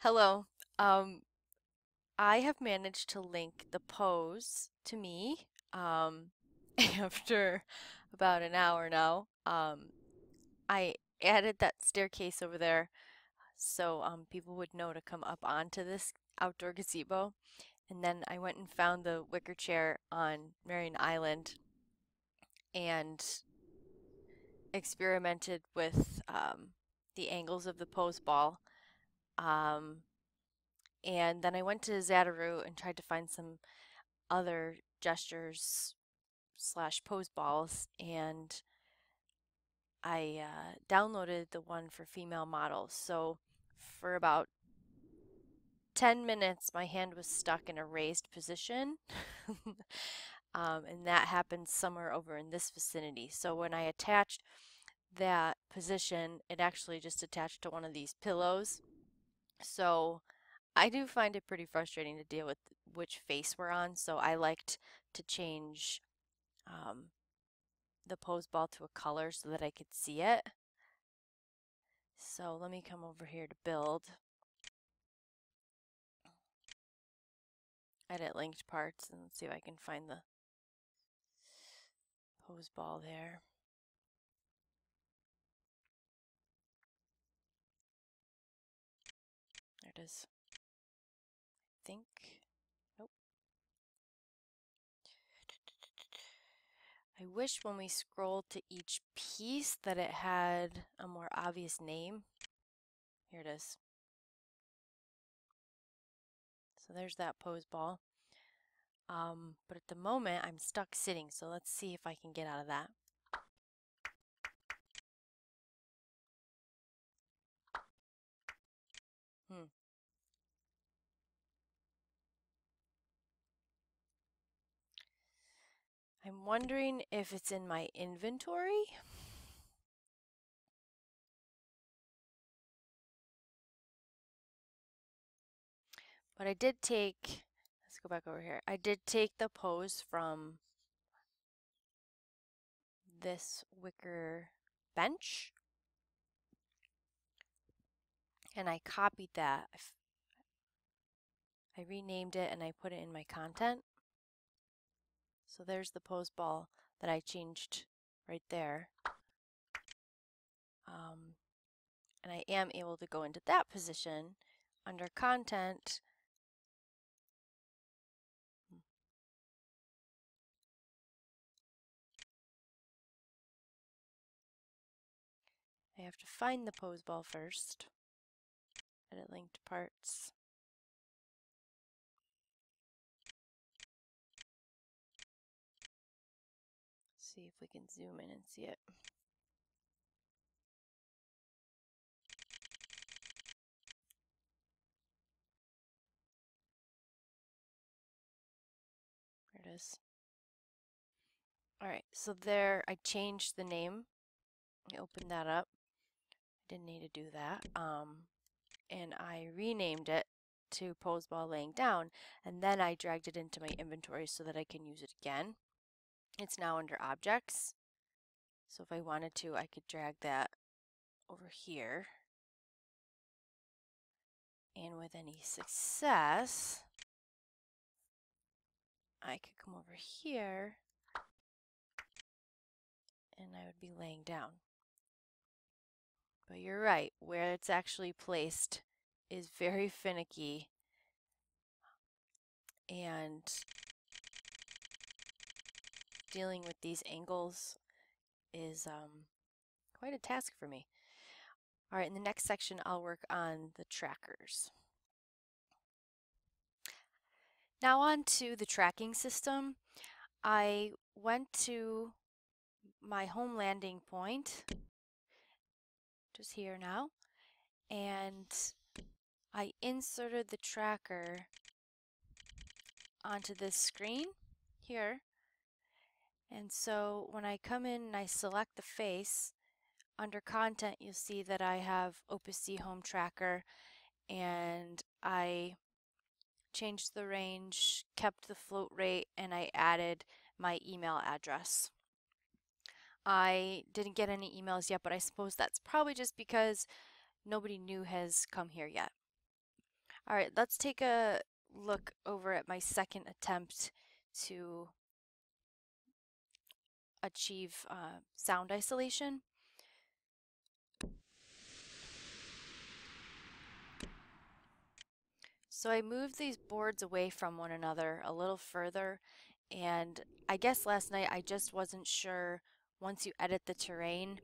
Hello. Um, I have managed to link the pose to me after about an hour now. I added that staircase over there so people would know to come up onto this outdoor gazebo. And then I went and found the wicker chair on Marion Island and experimented with the angles of the pose ball. Um, and then I went to Zatararu and tried to find some other gestures slash pose balls, and I downloaded the one for female models. So for about 10 minutes, my hand was stuck in a raised position. And that happened somewhere over in this vicinity. So when I attached that position, it actually just attached to one of these pillows. So I do find it pretty frustrating to deal with which face we're on. So I liked to change um, the pose ball to a color so that I could see it. So let me come over here to build, edit linked parts, and see if I can find the pose ball there. There it is. I think. Nope. I wish when we scrolled to each piece that it had a more obvious name. Here it is. So there's that pose ball. But at the moment I'm stuck sitting, so let's see if I can get out of that. Hmm. I'm wondering if it's in my inventory. But I did take, let's go back over here. I did take the pose from this wicker bench and I copied that. I renamed it and I put it in my content. So there's the pose ball that I changed right there. And I am able to go into that position under content. I have to find the pose ball first. Edit linked parts. See if we can zoom in and see it. There it is. Alright, so there I changed the name. I opened that up. I didn't need to do that. And I renamed it to pose ball laying down, and then I dragged it into my inventory so that I can use it again. It's now under objects. So if I wanted to, I could drag that over here. And with any success, I could come over here and I would be laying down. But you're right, where it's actually placed is very finicky, and dealing with these angles is quite a task for me. All right, in the next section, I'll work on the trackers. Now on to the tracking system. I went to my home landing point, just here now, and I inserted the tracker onto this screen here. And so when I come in and I select the face, under content you'll see that I have Opus C home tracker, and I changed the range, kept the float rate, and I added my email address. I didn't get any emails yet, but I suppose that's probably just because nobody new has come here yet. All right, let's take a look over at my second attempt to achieve sound isolation. So I moved these boards away from one another a little further, and I guess last night I just wasn't sure, once you edit the terrain,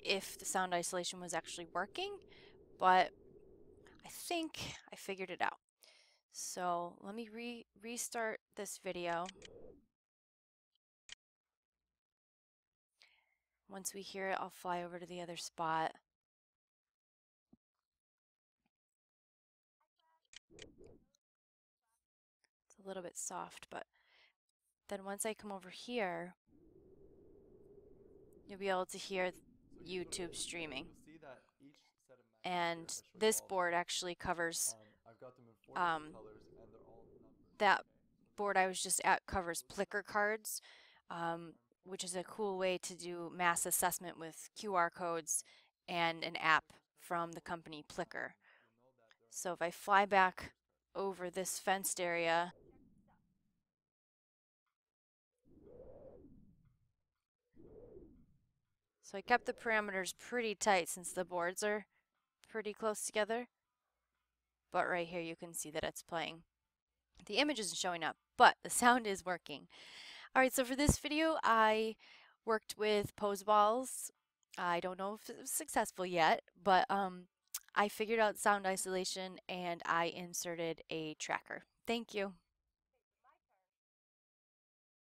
if the sound isolation was actually working, but I think I figured it out. So let me restart this video. Once we hear it, I'll fly over to the other spot. It's a little bit soft, but then once I come over here, you'll be able to hear YouTube streaming. And this board actually covers, that board I was just at covers Plickr cards, which is a cool way to do mass assessment with QR codes and an app from the company Plickr. So if I fly back over this fenced area, so I kept the parameters pretty tight since the boards are pretty close together, but right here you can see that it's playing. The image isn't showing up, but the sound is working. All right, so for this video, I worked with poseballs. I don't know if it was successful yet, but I figured out sound isolation and I inserted a tracker. Thank you.